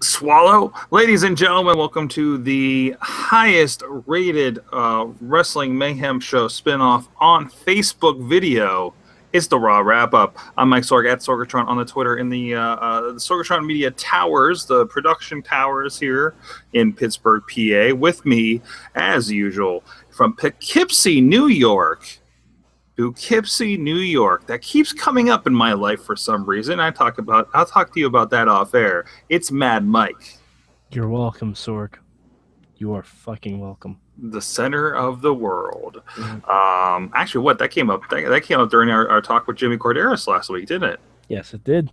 Swallow. Ladies and gentlemen, welcome to the highest rated Wrestling Mayhem Show spinoff on Facebook video. It's the Raw Wrap Up. I'm Mike Sorg at Sorgatron on the Twitter in the Sorgatron Media Towers, the production towers here in Pittsburgh, PA. With me, as usual, from Poughkeepsie, New York. Poughkeepsie, New York. That keeps coming up in my life for some reason. I'll talk to you about that off air. It's Mad Mike. You're welcome, Sorg. You are fucking welcome. The center of the world. Actually, that came up? That came up during our talk with Jimmy Corderas last week, didn't it? Yes, it did.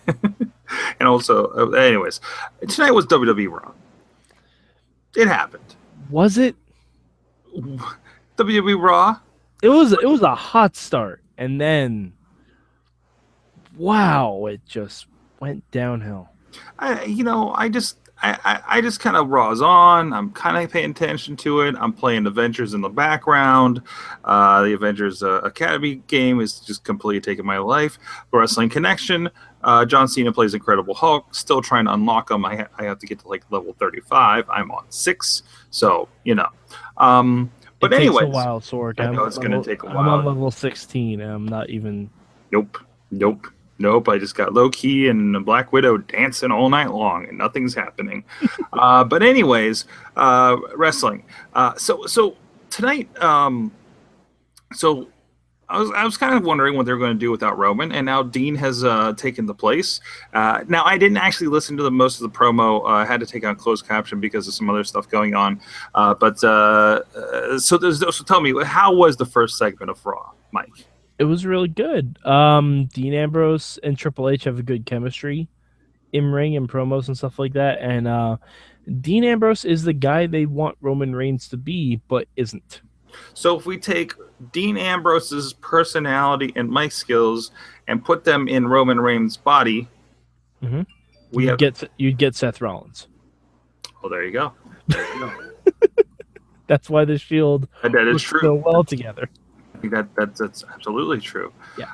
And also, anyways, tonight was WWE RAW. It happened. Was it? WWE RAW. It was a hot start, and then, wow, it just went downhill. I just kind of Raw's on. I'm kind of paying attention to it. I'm playing Avengers in the background. The Avengers Academy game is just completely taking my life. Wrestling Connection. John Cena plays Incredible Hulk. Still trying to unlock him. I have to get to like level 35. I'm on 6, so But anyway, takes a while, Sorg. I know it's going to take a while. I'm on level 16, and I'm not even... Nope. I just got low-key and Black Widow dancing all night long, and nothing's happening. But anyways, wrestling. So tonight, I was kind of wondering what they're going to do without Roman, and now Dean has taken the place. Now, I didn't actually listen to most of the promo. I had to take on closed caption because of some other stuff going on. So tell me, how was the first segment of Raw, Mike? It was really good. Dean Ambrose and Triple H have a good chemistry in ring and promos and stuff like that. And Dean Ambrose is the guy they want Roman Reigns to be, but isn't. So if we take Dean Ambrose's personality and mic skills and put them in Roman Reigns' body, you'd get Seth Rollins. Oh, there you go. That's why the Shield works so well together. I think that's absolutely true. Yeah.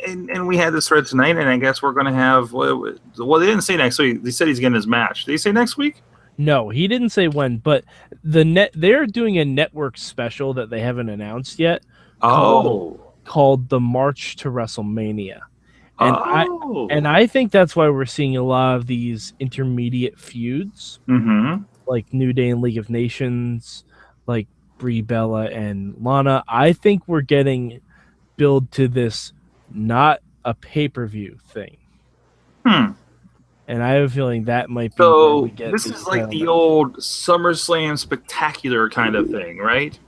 And we had this thread tonight, and I guess we're going to have. Well, they didn't say next week. They said he's getting his match. Did he say next week? No, he didn't say when, but they're doing a network special that they haven't announced yet. Called the March to WrestleMania. And I think that's why we're seeing a lot of these intermediate feuds, like New Day and League of Nations, like Brie Bella and Lana. I think we're getting build to this, not a pay-per-view thing. And I have a feeling that might be. So this is like the old SummerSlam Spectacular kind of thing, right?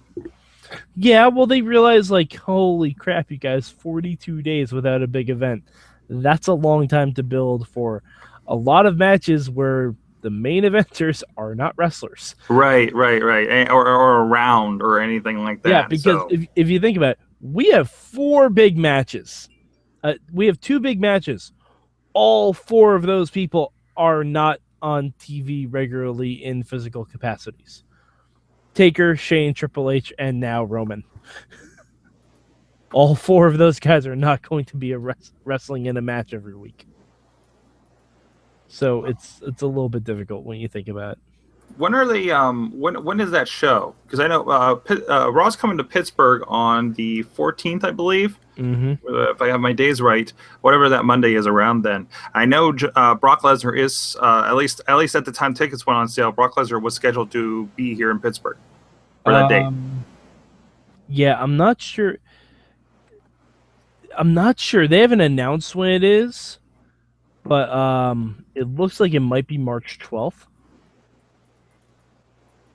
Yeah, well, they realize, like, holy crap, you guys, 42 days without a big event. That's a long time to build for a lot of matches where the main eventers are not wrestlers. Right. Or around or anything like that. Yeah, because if you think about it, we have 4 big matches. We have 2 big matches. All 4 of those people are not on TV regularly in physical capacities. Taker, Shane, Triple H, and now Roman. All 4 of those guys are not going to be wrestling in a match every week. So it's a little bit difficult when you think about it. When are they? When is that show? Because I know Raw's coming to Pittsburgh on the 14th, I believe. If I have my days right, whatever that Monday is around then. I know Brock Lesnar is at least at the time tickets went on sale. Brock Lesnar was scheduled to be here in Pittsburgh for that date. Yeah, I'm not sure. They haven't announced when it is, but it looks like it might be March 12th.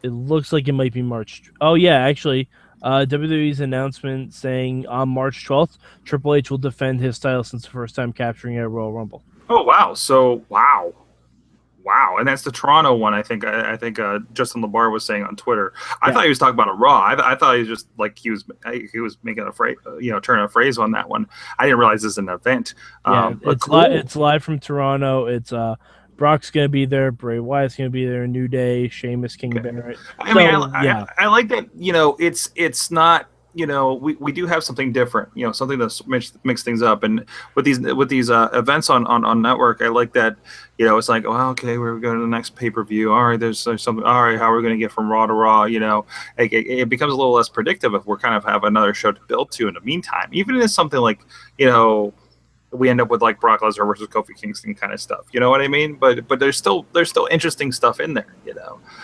Oh yeah, actually. WWE's announcement saying on March 12th, Triple H will defend his title since the first time capturing a Royal Rumble. Oh wow! So wow, and that's the Toronto one. I think Justin LeBar was saying on Twitter. I thought he was talking about a Raw. I thought he was just like he was making a phrase, turning a phrase on that one. I didn't realize this is an event. It's live from Toronto. It's Brock's going to be there. Bray Wyatt's going to be there. New Day, Sheamus, King Barrett. I like that. It's not we do have something different, something that's mix things up. And with these events on network, I like that. It's like, oh, okay, we're going to the next pay-per-view. All right, there's something. All right, how are we going to get from Raw to Raw? It becomes a little less predictive if we're kind of have another show to build to in the meantime. Even if it's something like, we end up with like Brock Lesnar versus Kofi Kingston kind of stuff. You know what I mean? But there's still interesting stuff in there.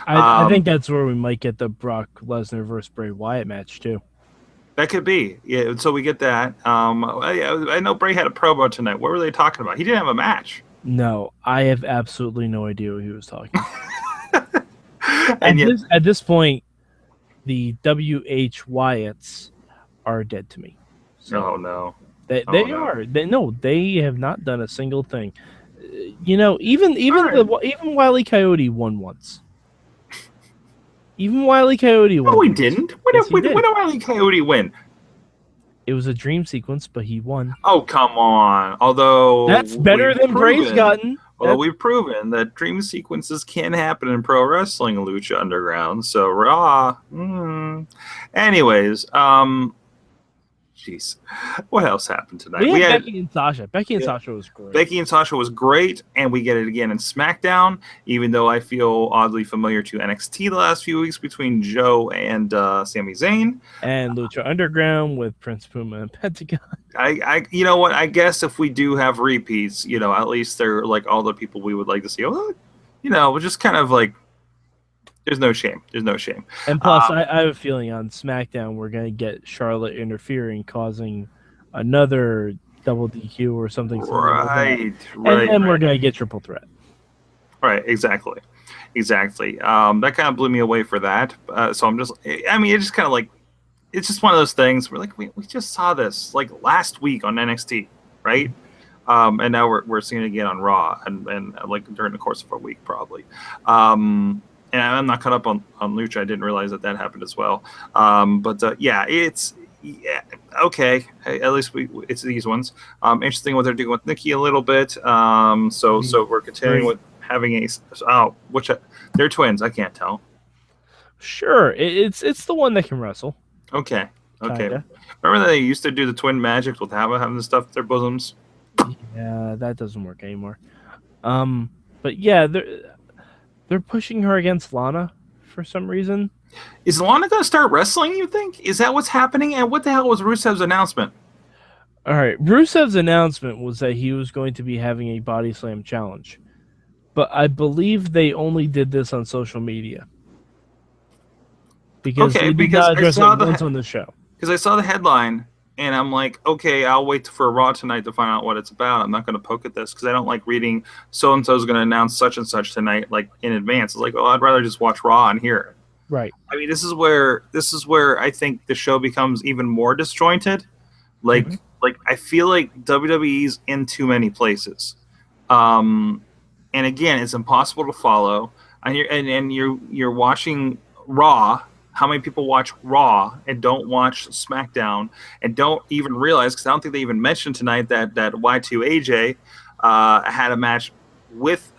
I think that's where we might get the Brock Lesnar versus Bray Wyatt match too. That could be. Yeah, so we get that. I know Bray had a promo tonight. What were they talking about? He didn't have a match. No, I have absolutely no idea what he was talking about. And at this point, the WH Wyatts are dead to me. So oh, no. They are. They have not done a single thing. Even Wile E. Coyote won once. Even Wile E. Coyote won. No, he didn't. When did Wile E. Coyote win? It was a dream sequence, but he won. Oh, come on. Although that's better than Bray's gotten. Although we've proven that dream sequences can happen in pro wrestling, Lucha Underground. So Raw. Anyways, jeez, what else happened tonight? We had Becky and Sasha. Becky and Sasha was great. Becky and Sasha was great, and we get it again in SmackDown, even though I feel oddly familiar to NXT the last few weeks between Joe and Sami Zayn. And Lucha Underground with Prince Puma and Pentagon. You know what? I guess if we do have repeats, at least they're like all the people we would like to see. We're just kind of like, there's no shame. There's no shame. And plus, I have a feeling on SmackDown we're going to get Charlotte interfering, causing another double DQ or something. Right. And then we're going to get triple threat. Right. Exactly. That kind of blew me away for that. So I'm just, it's just kind of like, it's just one of those things. We're like, we just saw this like last week on NXT, right? And now we're seeing it again on Raw and like during the course of a week probably. And I'm not caught up on Lucha. I didn't realize that happened as well. It's okay. At least it's these ones. Interesting what they're doing with Nikki a little bit. So we're continuing with having they're twins. I can't tell. Sure, it's the one that can wrestle. Okay. Kinda. Remember that they used to do the twin magic with having the stuff in their bosoms? Yeah, that doesn't work anymore. But yeah, they're pushing her against Lana for some reason. Is Lana going to start wrestling, you think? Is that what's happening? And what the hell was Rusev's announcement? All right, Rusev's announcement was that he was going to be having a body slam challenge. But I believe they only did this on social media. Because they did not address it once on the show. Because I saw the headline, and I'm like, okay, I'll wait for Raw tonight to find out what it's about. I'm not going to poke at this because I don't like reading so-and-so is going to announce such and such tonight, like in advance. It's like, well, I'd rather just watch Raw and hear it. Right. I mean, this is where I think the show becomes even more disjointed. Like I feel like WWE's in too many places. And again, it's impossible to follow. And you're watching Raw. How many people watch Raw and don't watch SmackDown and don't even realize, because I don't think they even mentioned tonight that Y2AJ had a match with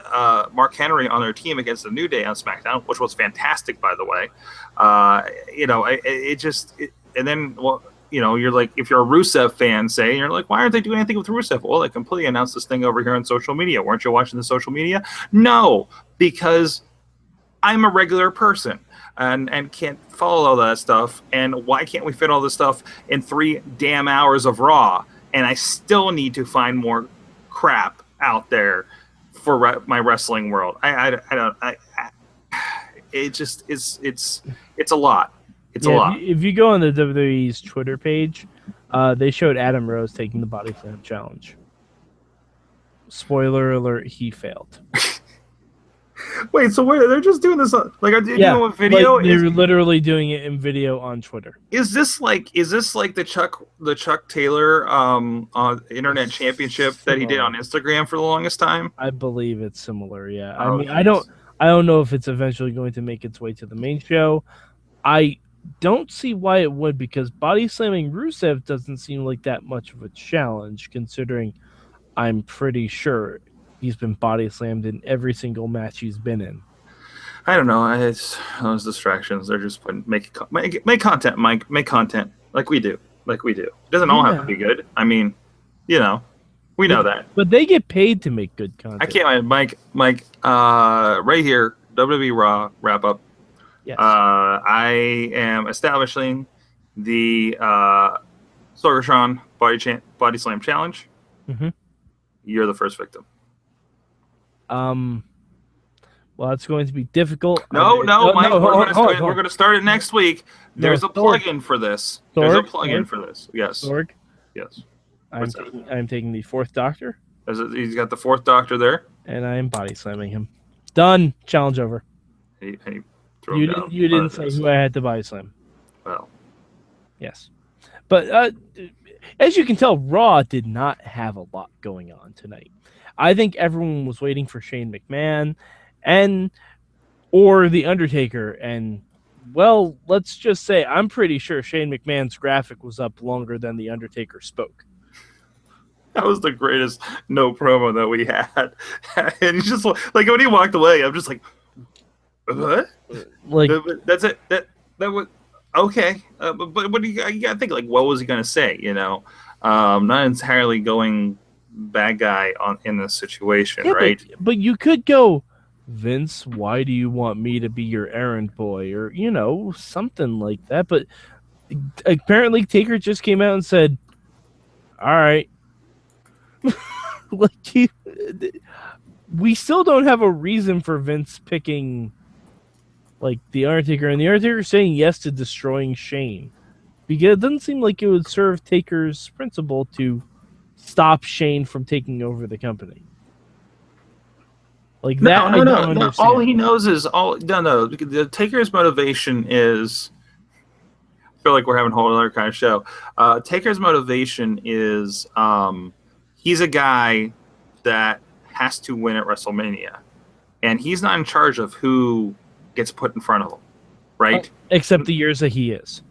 Mark Henry on their team against the New Day on SmackDown, which was fantastic, by the way. You're like, if you're a Rusev fan, say, and you're like, why aren't they doing anything with Rusev? Well, they completely announced this thing over here on social media. Weren't you watching the social media? No, because I'm a regular person. And can't follow all that stuff. And why can't we fit all this stuff in 3 damn hours of Raw? And I still need to find more crap out there for my wrestling world. It's a lot. It's a lot. If you go on the WWE's Twitter page, they showed Adam Rose taking the body slam challenge. Spoiler alert: he failed. Wait, so they're just doing this? Are they doing a video? Like they're literally doing it in video on Twitter. Is this like the Chuck Taylor Internet Championship that he did on Instagram for the longest time? I believe it's similar. Yeah, I don't know if it's eventually going to make its way to the main show. I don't see why it would, because body slamming Rusev doesn't seem like that much of a challenge, considering I'm pretty sure he's been body slammed in every single match he's been in. I don't know. It's those distractions. They're just make content, Mike. Make content. like we do. It doesn't all have to be good. I mean, we know that. But they get paid to make good content. I can't, Mike. Right here, WWE Raw Wrap Up. Yes. I am establishing the Sorgatron Body Slam Challenge. Mm-hmm. You're the first victim. Well, it's going to be difficult. No, Mike. We're going to start it next week. There's a plug-in for this. There's a plug-in for this. Yes. Sorg? Yes. I'm taking the fourth Doctor. He's got the fourth Doctor there. And I am body slamming him. Done. Challenge over. You didn't say who I had to body slam. Well. Yes. But as you can tell, Raw did not have a lot going on tonight. I think everyone was waiting for Shane McMahon or The Undertaker. And, well, let's just say I'm pretty sure Shane McMahon's graphic was up longer than The Undertaker spoke. That was the greatest no promo that we had. And he's just like, when he walked away, I'm just like, what? Like, that's it. That was okay. But what do you gotta think? Like, what was he gonna say? Not entirely going bad guy in this situation, right? But you could go, Vince, why do you want me to be your errand boy, or something like that. But apparently, Taker just came out and said, "All right." We still don't have a reason for Vince picking like The Undertaker, and The Undertaker saying yes to destroying Shane, because it doesn't seem like it would serve Taker's principle to stop Shane from taking over the company. Like that, no. All he knows is the Taker's motivation is. I feel like we're having a whole other kind of show. Taker's motivation is he's a guy that has to win at WrestleMania, and he's not in charge of who gets put in front of him, right? Except the years that he is.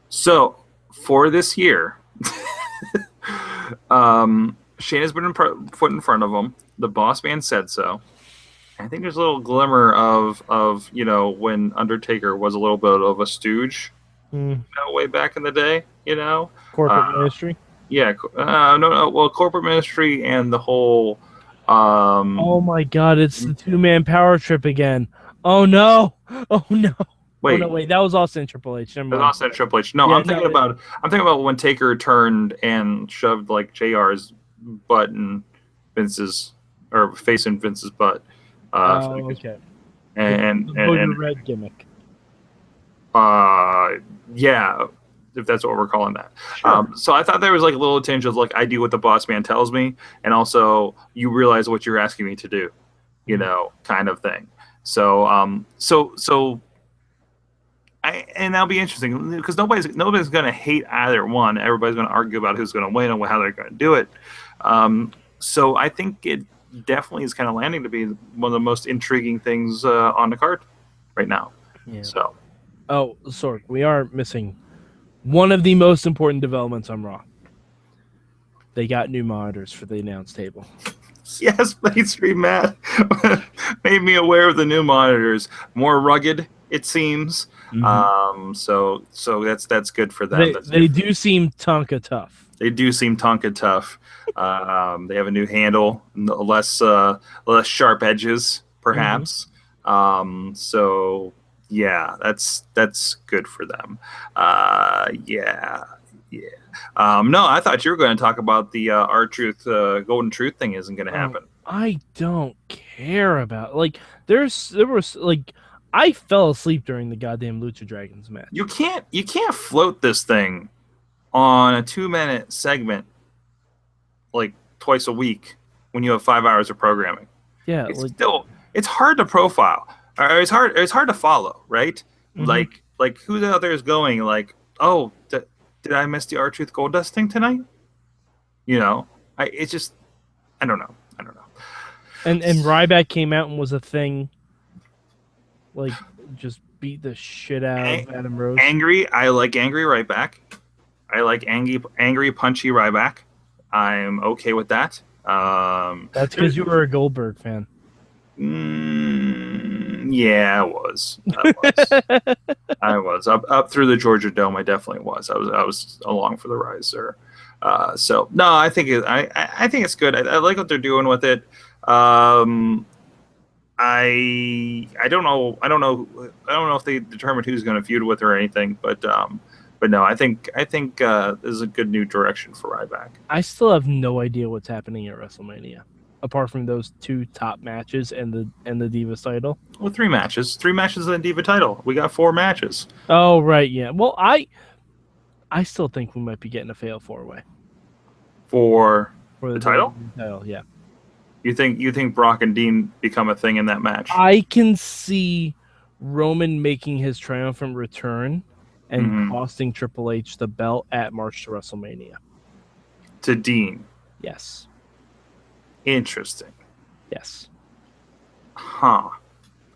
So for this year, Shane has been put in front of him. The boss man said so. I think there's a little glimmer of when Undertaker was a little bit of a stooge, way back in the day, corporate ministry. Yeah, no. Well, corporate ministry and the whole. Oh my God! It's the 2-man power trip again. Oh no! Oh no! Wait, that was Austin Triple H. That was Austin Triple H. No, yeah, I'm thinking about when Taker turned and shoved like JR's butt in Vince's or face in Vince's butt. Okay. And the red gimmick. Yeah, if that's what we're calling that. Sure. So I thought there was like a little tinge of like, I do what the boss man tells me, and also you realize what you're asking me to do, kind of thing. So and that'll be interesting because nobody's going to hate either one. Everybody's going to argue about who's going to win and how they're going to do it. So I think it definitely is kind of landing to be one of the most intriguing things on the card right now. Yeah. So, Sorg, we are missing one of the most important developments on Raw. They got new monitors for the announce table. Yes, mainstream Matt made me aware of the new monitors. More rugged, it seems. Mm-hmm. So that's good for them. They do seem Tonka tough. They do seem Tonka tough. They have a new handle, less sharp edges, perhaps. Mm-hmm. So yeah, that's good for them. Yeah. No, I thought you were going to talk about the R-Truth Golden Truth thing isn't going to happen. I don't care about there was I fell asleep during the goddamn Lucha Dragons match. You can't float this thing on a 2-minute segment like twice a week when you have 5 hours of programming. Yeah, it's hard to profile. Or it's hard to follow, right? Mm-hmm. Like who out there is going like, oh, did I miss the R-Truth Goldust thing tonight? I don't know. And Ryback came out and was a thing. Like, just beat the shit out of Adam Rose. Angry. I like angry Ryback. I like angry punchy Ryback. I'm okay with that. That's because you were a Goldberg fan. Yeah, I was. I was. I was up through the Georgia Dome. I definitely was. I was along for the ride, sir. So no, I think it's good. I like what they're doing with it. I don't know. I don't know if they determined who's going to feud with her or anything. But no, I think this is a good new direction for Ryback. I still have no idea what's happening at WrestleMania, apart from those 2 top matches and the Divas title. Well, 3 matches in the Diva title. We got 4 matches. Oh right, yeah. Well, I still think we might be getting a fatal 4-way For for the title. Title, yeah. You think Brock and Dean become a thing in that match? I can see Roman making his triumphant return and costing Triple H the belt at March to WrestleMania. To Dean. Yes. Interesting. Yes. Huh.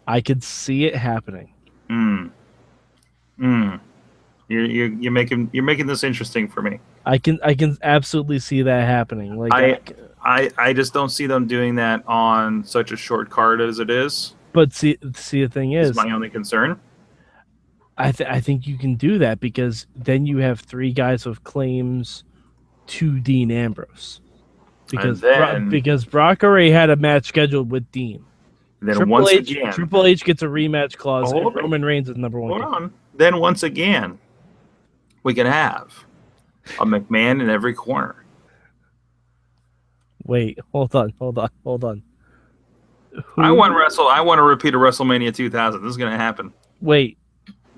I could see it happening. You're making this interesting for me. I can absolutely see that happening. Like I just don't see them doing that on such a short card as it is. But see the thing is my only concern. I think you can do that because then you have 3 guys with claims to Dean Ambrose. Because Brock already had a match scheduled with Dean. Then Triple H gets a rematch clause, and Roman Reigns is number 1. Hold on. Then once again, we can have a McMahon in every corner. Wait, hold on. I want to repeat a WrestleMania 2000. This is going to happen. Wait,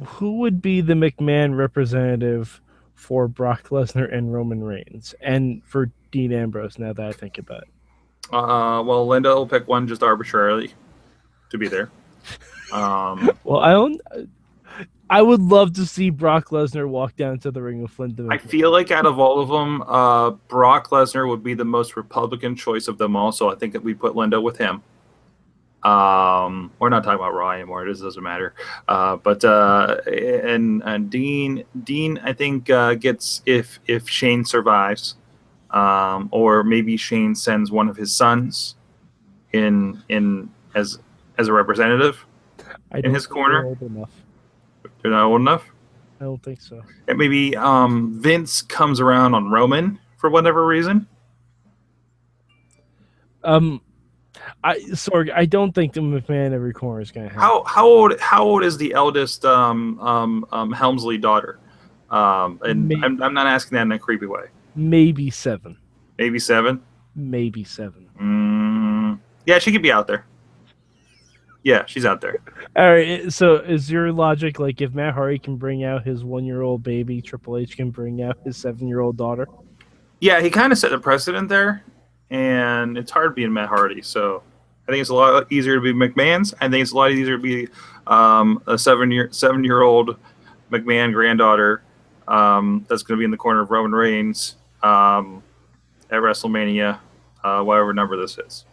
who would be the McMahon representative for Brock Lesnar and Roman Reigns, and for Dean Ambrose? Now that I think about it. Well, Linda will pick one just arbitrarily to be there. Well, I would love to see Brock Lesnar walk down to the ring with Linda McMahon. I feel like out of all of them, Brock Lesnar would be the most Republican choice of them all. So I think that we put Linda with him. We're not talking about Raw anymore. It doesn't matter. And Dean, I think gets if Shane survives, or maybe Shane sends one of his sons in as a representative in his corner. Old enough. They're not old enough? I don't think so. And maybe Vince comes around on Roman for whatever reason. I don't think the McMahon every corner is going to happen. How old is the eldest Helmsley daughter? And I'm not asking that in a creepy way. Maybe 7. Maybe 7. Maybe 7. Yeah, she could be out there. Yeah, she's out there. All right. So is your logic like if Matt Hardy can bring out his 1-year-old baby, Triple H can bring out his 7-year-old daughter? Yeah, he kind of set the precedent there, and it's hard being Matt Hardy. So I think it's a lot easier to be McMahon's. I think it's a lot easier to be a 7-year-old McMahon granddaughter that's going to be in the corner of Roman Reigns at WrestleMania, whatever number this is.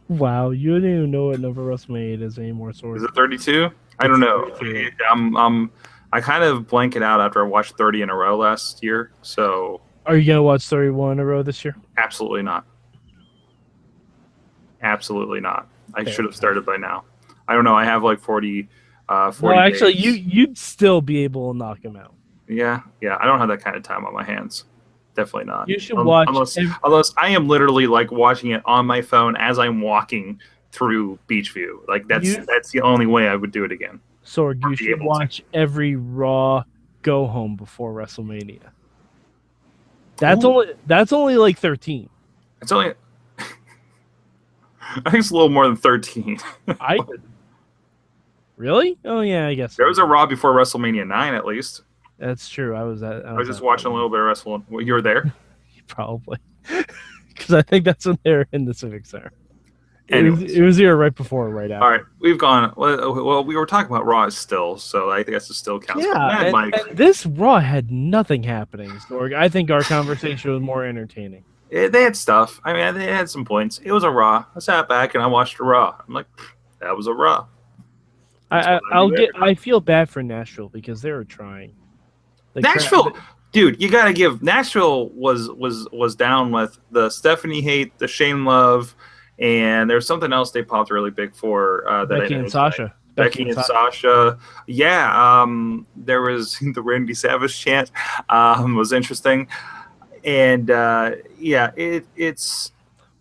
Wow, you don't even know what number WrestleMania it is anymore. Sorry. Is it 32? I don't know. I kind of blank it out after I watched 30 in a row last year. So are you gonna watch 31 in a row this year? Absolutely not. Absolutely not. I should have started by now. I don't know. I have like 40. Well, actually, you'd still be able to knock him out. Yeah. I don't have that kind of time on my hands. Definitely not. You should watch unless I am literally like watching it on my phone as I'm walking through Beachview. Like that's the only way I would do it again. Sorg, you should watch every Raw go home before WrestleMania. That's only like 13. It's only I think it's a little more than 13. Really? Oh yeah, I guess there was a Raw before WrestleMania 9 at least. That's true. I was just watching a little bit of wrestling. You were there? Probably. Because I think that's when they were in the Civic Center. It was here right before or right after. All right. We've gone. Well, we were talking about Raw still, so I guess it still counts. Yeah, and this Raw had nothing happening, Sorg. I think our conversation was more entertaining. They had stuff. I mean, they had some points. It was a Raw. I sat back and I watched a Raw. I'm like, that was a Raw. I feel bad for Nashville because they were trying. Nashville, dude, you gotta give Nashville was down with the Stephanie hate, the Shane love, And there's something else they popped really big for that Becky I know and Sasha. Becky and Sasha. Yeah, there was the Randy Savage chant was interesting. And yeah, it's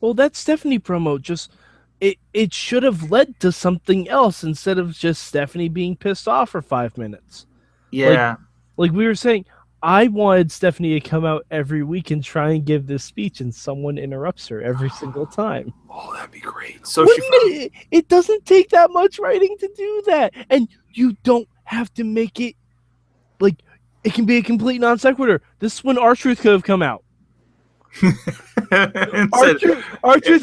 well, that Stephanie promo just it should have led to something else instead of just Stephanie being pissed off for 5 minutes. yeah. Like we were saying, I wanted Stephanie to come out every week and try and give this speech, and someone interrupts her every single time. Oh, that'd be great. So it doesn't take that much writing to do that, and you don't have to make it like it can be a complete non sequitur. This is when R-Truth could have come out. R-Truth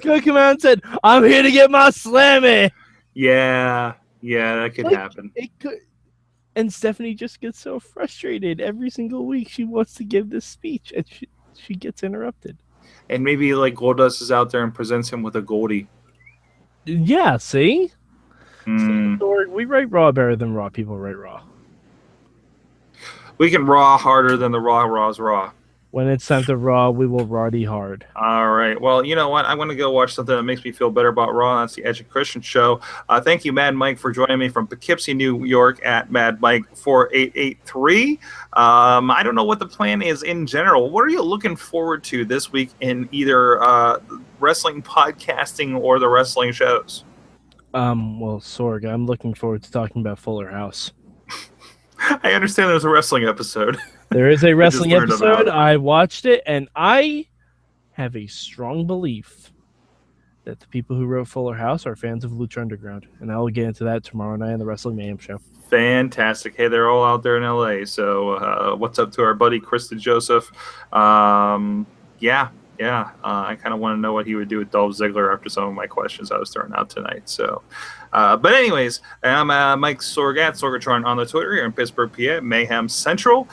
could have come out and said, "I'm here to get my slammy." Yeah, that could happen. It could. And Stephanie just gets so frustrated every single week. She wants to give this speech, and she gets interrupted. And maybe like Goldust is out there and presents him with a Goldie. Yeah, see? We write Raw better than Raw people write Raw. We can Raw harder than the Raw's Raw. When it's time to Raw, we will Rawdy hard. All right. Well, you know what? I'm going to go watch something that makes me feel better about Raw. That's the Edge of Christian show. Thank you, Mad Mike, for joining me from Poughkeepsie, New York at Mad Mike 4883. I don't know what the plan is in general. What are you looking forward to this week in either wrestling podcasting or the wrestling shows? Well, Sorg, I'm looking forward to talking about Fuller House. I understand there's a wrestling episode. There is a wrestling episode. I watched it, and I have a strong belief that the people who wrote Fuller House are fans of Lucha Underground, and I will get into that tomorrow night on the Wrestling Mayhem show. Fantastic. Hey, they're all out there in LA. So what's up to our buddy Krista Joseph? Yeah. I kind of want to know what he would do with Dolph Ziggler after some of my questions I was throwing out tonight. So, but anyways, I'm Mike Sorg at Sorgatron on the Twitter here in Pittsburgh, PA, Mayhem Central.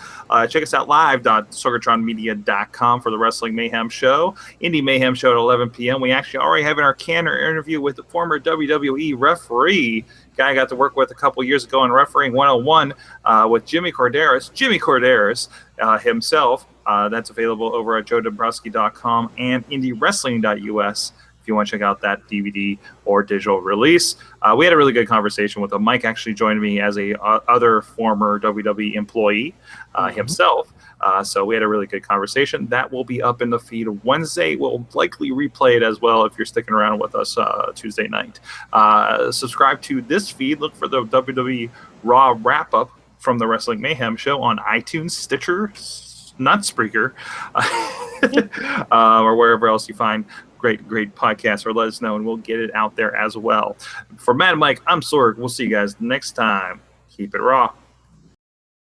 Check us out live.sorgatronmedia.com for the Wrestling Mayhem Show. Indie Mayhem Show at 11 p.m. We actually already have in our canner interview with the former WWE referee, guy I got to work with a couple years ago in Refereeing 101 with Jimmy Corderas himself. That's available over at joedombrowski.com and indiewrestling.us if you want to check out that DVD or digital release. We had a really good conversation with him. Mike actually joined me as a other former WWE employee himself. So we had a really good conversation. That will be up in the feed Wednesday. We'll likely replay it as well if you're sticking around with us Tuesday night. Subscribe to this feed. Look for the WWE RAW Wrap Up from the Wrestling Mayhem Show on iTunes, Stitcher, not Spreaker, or wherever else you find great podcasts, or let us know and we'll get it out there as well. For Mad Mike, I'm Sorg. We'll see you guys next time. Keep it raw.